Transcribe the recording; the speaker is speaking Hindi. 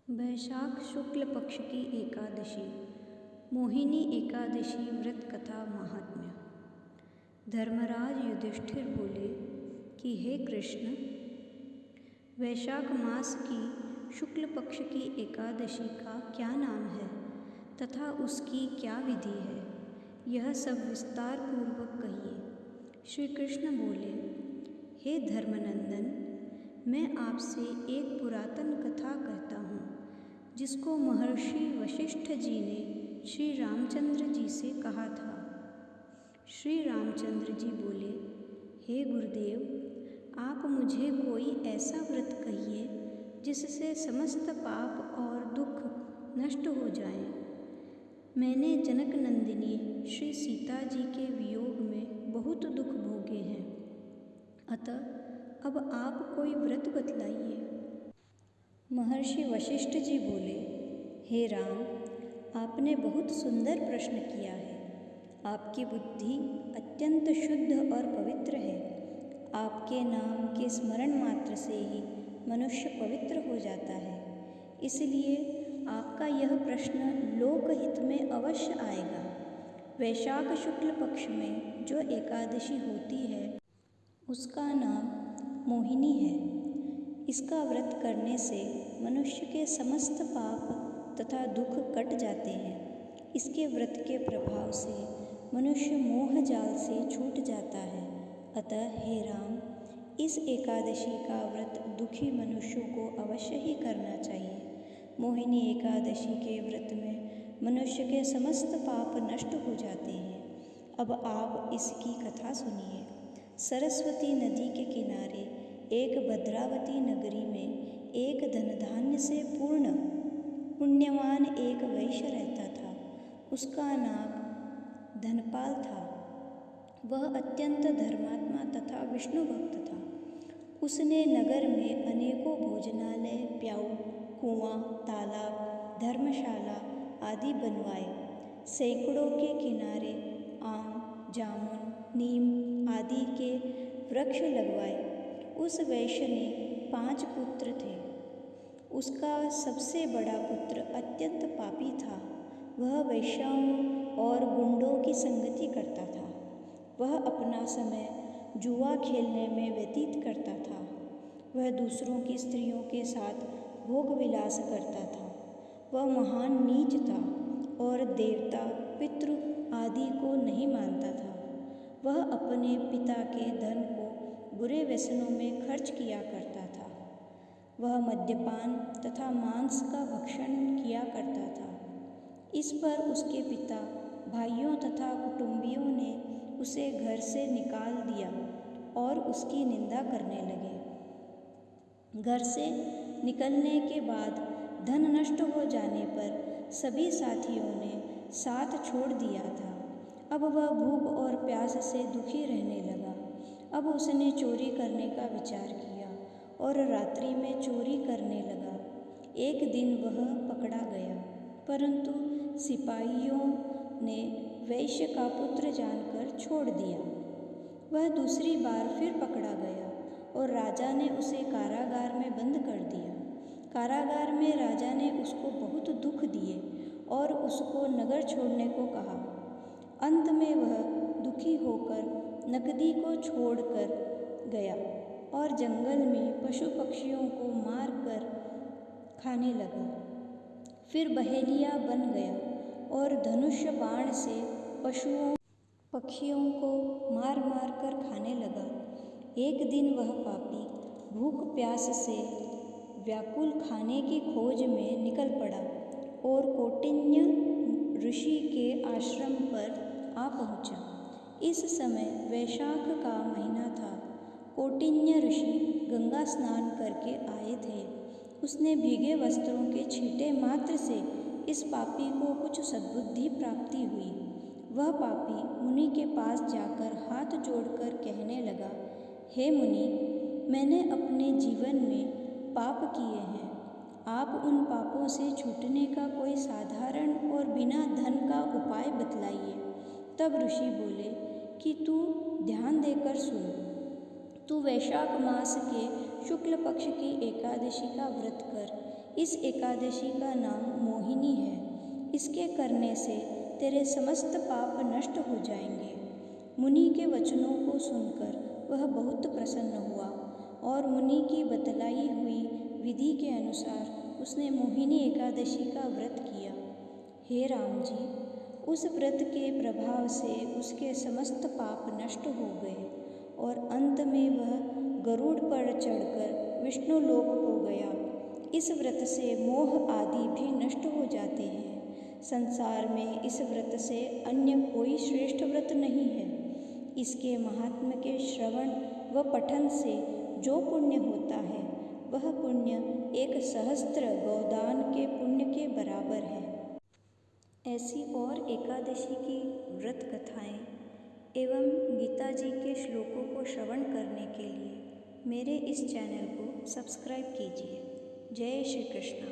वैशाख शुक्ल पक्ष की एकादशी मोहिनी एकादशी व्रत कथा महात्म्य। धर्मराज युधिष्ठिर बोले कि हे कृष्ण, वैशाख मास की शुक्ल पक्ष की एकादशी का क्या नाम है तथा उसकी क्या विधि है, यह सब विस्तार पूर्वक कहिए। श्री कृष्ण बोले, हे धर्मनंदन, मैं आपसे एक पुरातन कथा कहता हूँ जिसको महर्षि वशिष्ठ जी ने श्री रामचंद्र जी से कहा था। श्री रामचंद्र जी बोले, हे गुरुदेव, आप मुझे कोई ऐसा व्रत कहिए जिससे समस्त पाप और दुख नष्ट हो जाएं। मैंने जनक नंदिनी श्री सीता जी के वियोग में बहुत दुख भोगे हैं, अतः अब आप कोई व्रत बतलाइए। महर्षि वशिष्ठ जी बोले, हे राम, आपने बहुत सुंदर प्रश्न किया है। आपकी बुद्धि अत्यंत शुद्ध और पवित्र है। आपके नाम के स्मरण मात्र से ही मनुष्य पवित्र हो जाता है, इसलिए आपका यह प्रश्न लोकहित में अवश्य आएगा। वैशाख शुक्ल पक्ष में जो एकादशी होती है उसका नाम मोहिनी है। इसका व्रत करने से मनुष्य के समस्त पाप तथा दुख कट जाते हैं। इसके व्रत के प्रभाव से मनुष्य मोह जाल से छूट जाता है। अतः हे राम, इस एकादशी का व्रत दुखी मनुष्यों को अवश्य ही करना चाहिए। मोहिनी एकादशी के व्रत में मनुष्य के समस्त पाप नष्ट हो जाते हैं। अब आप इसकी कथा सुनिए। सरस्वती नदी के किनारे एक भद्रावती नगरी में एक धन धान्य से पूर्ण पुण्यवान एक वैश्य रहता था। उसका नाम धनपाल था। वह अत्यंत धर्मात्मा तथा विष्णु भक्त था। उसने नगर में अनेकों भोजनालय, प्याऊ, कुआं, तालाब, धर्मशाला आदि बनवाए। सैकड़ों के किनारे आम, जामुन, नीम आदि के वृक्ष लगवाए। उस वैश्य ने 5 पुत्र थे। उसका सबसे बड़ा पुत्र अत्यंत पापी था। वह वेश्याओं और गुंडों की संगति करता था। वह अपना समय जुआ खेलने में व्यतीत करता था। वह दूसरों की स्त्रियों के साथ भोग विलास करता था। वह महान नीच था और देवता, पितृ आदि को नहीं मानता था। वह अपने पिता के धन को बुरे व्यसनों में खर्च किया करता था। वह मद्यपान तथा मांस का भक्षण किया करता था। इस पर उसके पिता, भाइयों तथा कुटुंबियों ने उसे घर से निकाल दिया और उसकी निंदा करने लगे। घर से निकलने के बाद धन नष्ट हो जाने पर सभी साथियों ने साथ छोड़ दिया था। अब वह भूख और प्यास से दुखी रहने लगा। अब उसने चोरी करने का विचार किया और रात्रि में चोरी करने लगा। एक दिन वह पकड़ा गया, परंतु सिपाहियों ने वैश्य का पुत्र जानकर छोड़ दिया। वह दूसरी बार फिर पकड़ा गया और राजा ने उसे कारागार में बंद कर दिया। कारागार में राजा ने उसको बहुत दुख दिए और उसको नगर छोड़ने को कहा। अंत में वह दुखी होकर नगदी को छोड़कर गया और जंगल में पशु पक्षियों को मार कर खाने लगा। फिर बहेलिया बन गया और धनुष बाण से पशुओं पक्षियों को मार मार कर खाने लगा। एक दिन वह पापी भूख प्यास से व्याकुल खाने की खोज में निकल पड़ा और कौटिन्य ऋषि के आश्रम पर आ पहुँचा। इस समय वैशाख का महीना था। कौटिन्य ऋषि गंगा स्नान करके आए थे। उसने भीगे वस्त्रों के छींटे मात्र से इस पापी को कुछ सद्बुद्धि प्राप्ति हुई। वह पापी मुनि के पास जाकर हाथ जोड़कर कहने लगा, हे मुनि, मैंने अपने जीवन में पाप किए हैं। आप उन पापों से छूटने का कोई साधारण और बिना धन का उपाय बतलाइए। तब ऋषि बोले कि तू ध्यान देकर सुन। तू वैशाख मास के शुक्ल पक्ष की एकादशी का व्रत कर। इस एकादशी का नाम मोहिनी है। इसके करने से तेरे समस्त पाप नष्ट हो जाएंगे। मुनि के वचनों को सुनकर वह बहुत प्रसन्न हुआ और मुनि की बतलाई हुई विधि के अनुसार उसने मोहिनी एकादशी का व्रत किया। हे राम जी, उस व्रत के प्रभाव से उसके समस्त पाप नष्ट हो गए और अंत में वह गरुड़ पर चढ़कर विष्णु लोक को गया। इस व्रत से मोह आदि भी नष्ट हो जाते हैं। संसार में इस व्रत से अन्य कोई श्रेष्ठ व्रत नहीं है। इसके महात्म्य के श्रवण व पठन से जो पुण्य होता है वह पुण्य 1 सहस्त्र गोदान के पुण्य के बराबर है। ऐसी और एकादशी की व्रत कथाएं एवं गीता जी के श्लोकों को श्रवण करने के लिए मेरे इस चैनल को सब्सक्राइब कीजिए। जय श्री कृष्ण।